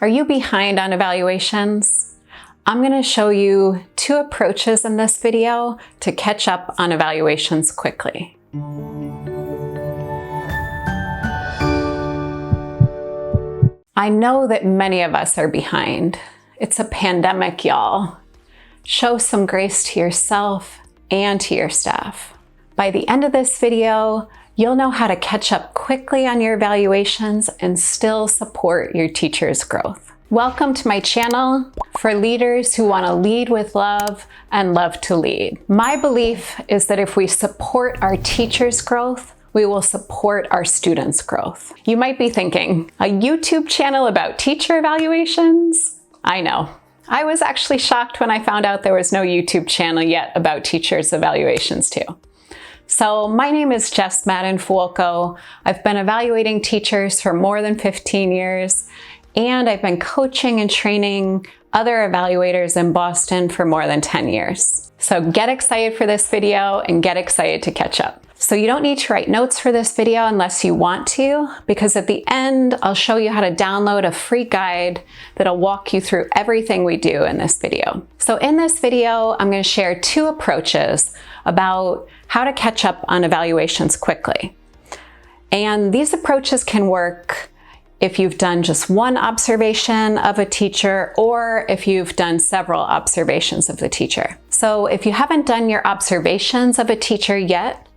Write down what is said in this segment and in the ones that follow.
Are you behind on evaluations? I'm going to show you 2 approaches in this video to catch up on evaluations quickly. I know that many of us are behind. It's a pandemic, y'all. Show some grace to yourself and to your staff. By the end of this video, you'll know how to catch up quickly on your evaluations and still support your teacher's growth. Welcome to my channel for leaders who want to lead with love and love to lead. My belief is that if we support our teachers' growth, we will support our students' growth. You might be thinking, a YouTube channel about teacher evaluations? I know. I was actually shocked when I found out there was no YouTube channel yet about teachers' evaluations too. So my name is Jess madden-fuoco. I've been evaluating teachers for more than 15 years, and I've been coaching and training other evaluators in Boston for more than 10 years. So get excited for this video and get excited to catch up. So you don't need to write notes for this video unless you want to, because at the end, I'll show you how to download a free guide that'll walk you through everything we do in this video. So in this video, I'm going to share 2 approaches about how to catch up on evaluations quickly. And these approaches can work if you've done just one observation of a teacher or if you've done several observations of the teacher. So if you haven't done your observations of a teacher yet,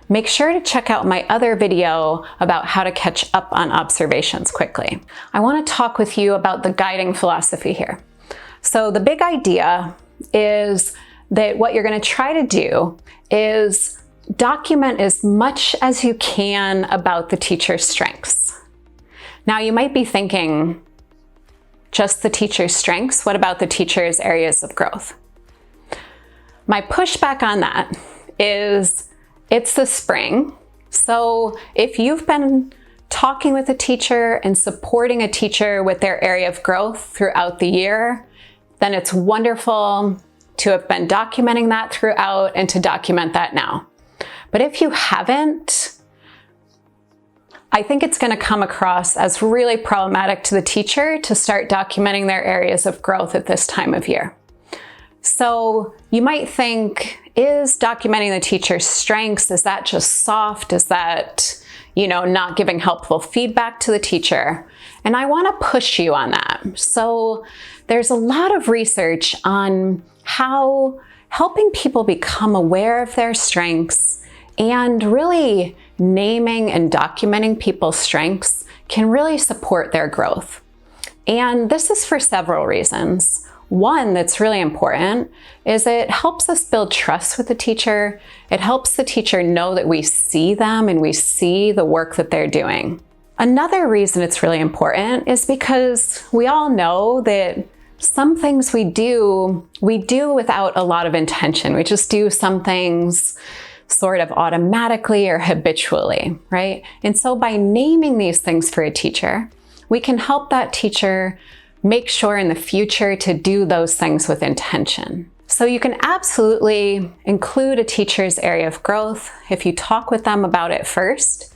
make sure to check out my other video about how to catch up on observations quickly. I want to talk with you about the guiding philosophy here. So the big idea is that what you're going to try to do is document as much as you can about the teacher's strengths. Now you might be thinking, just the teacher's strengths? What about the teacher's areas of growth? My pushback on that is it's the spring. So if you've been talking with a teacher and supporting a teacher with their area of growth throughout the year, then it's wonderful to have been documenting that throughout and to document that now. But if you haven't, I think it's going to come across as really problematic to the teacher to start documenting their areas of growth at this time of year. So you might think, is documenting the teacher's strengths, is that just soft? Is that, not giving helpful feedback to the teacher? And I want to push you on that. So there's a lot of research on how helping people become aware of their strengths and really naming and documenting people's strengths can really support their growth. And this is for several reasons. One that's really important is it helps us build trust with the teacher. It helps the teacher know that we see them and we see the work that they're doing. Another reason it's really important is because we all know that some things we do without a lot of intention. We just do some things sort of automatically or habitually, right? And so by naming these things for a teacher, we can help that teacher make sure in the future to do those things with intention. So you can absolutely include a teacher's area of growth if you talk with them about it first.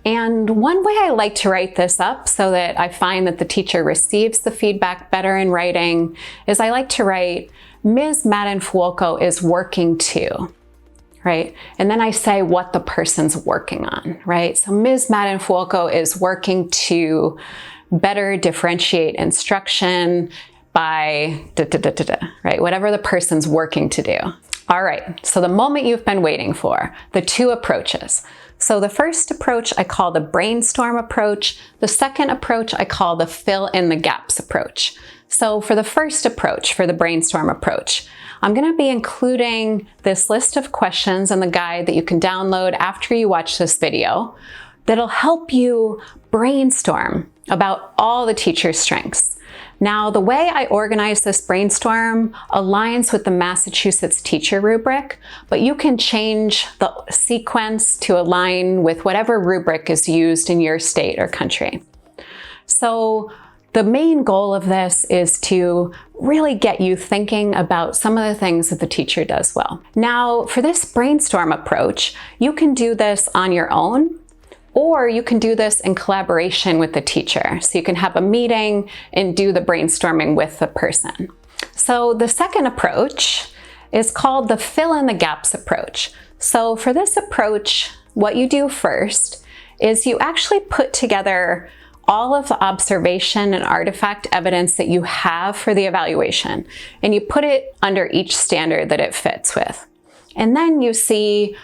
And one way I like to write this up so that I find that the teacher receives the feedback better in writing is I like to write, Ms. madden-fuoco is working to, right? And then I say what the person's working on, right? So Ms. madden-fuoco is working to better differentiate instruction by right? Whatever the person's working to do. All right, so the moment you've been waiting for, the 2 approaches. So the first approach I call the Brainstorm Approach. The second approach I call the Fill in the Gaps Approach. So for the first approach, for the Brainstorm Approach, I'm going to be including this list of questions in the guide that you can download after you watch this video that'll help you brainstorm about all the teacher's strengths. Now, the way I organize this brainstorm aligns with the Massachusetts teacher rubric, but you can change the sequence to align with whatever rubric is used in your state or country. So the main goal of this is to really get you thinking about some of the things that the teacher does well. Now, for this brainstorm approach, you can do this on your own, Or you can do this in collaboration with the teacher. So you can have a meeting and do the brainstorming with the person. So the second approach is called the fill in the gaps approach. So for this approach, what you do first is you actually put together all of the observation and artifact evidence that you have for the evaluation, and you put it under each standard that it fits with. And then you see,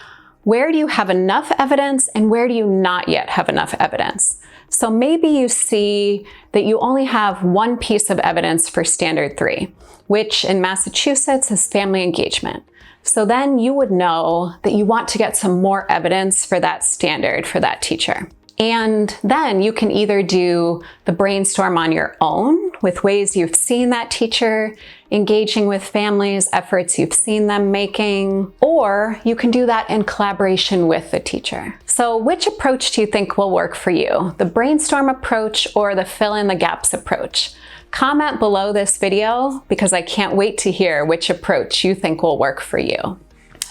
where do you have enough evidence and where do you not yet have enough evidence? So maybe you see that you only have one piece of evidence for standard 3, which in Massachusetts is family engagement. So then you would know that you want to get some more evidence for that standard for that teacher. And then you can either do the brainstorm on your own with ways you've seen that teacher engaging with families, efforts you've seen them making, or you can do that in collaboration with the teacher. So which approach do you think will work for you? The brainstorm approach or the fill in the gaps approach? Comment below this video because I can't wait to hear which approach you think will work for you.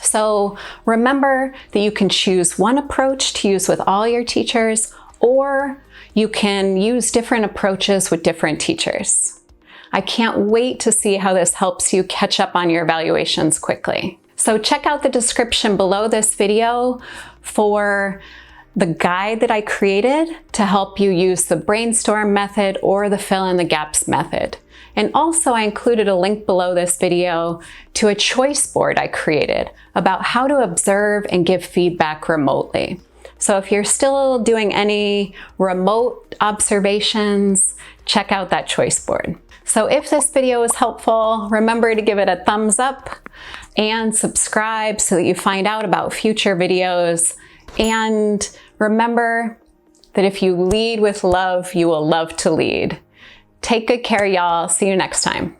So remember that you can choose one approach to use with all your teachers, or you can use different approaches with different teachers. I can't wait to see how this helps you catch up on your evaluations quickly. So check out the description below this video for the guide that I created to help you use the brainstorm method or the fill in the gaps method. And also I included a link below this video to a choice board I created about how to observe and give feedback remotely. So if you're still doing any remote observations, check out that choice board. So if this video was helpful, remember to give it a thumbs up and subscribe so that you find out about future videos. And remember that if you lead with love, you will love to lead. Take good care, y'all. See you next time.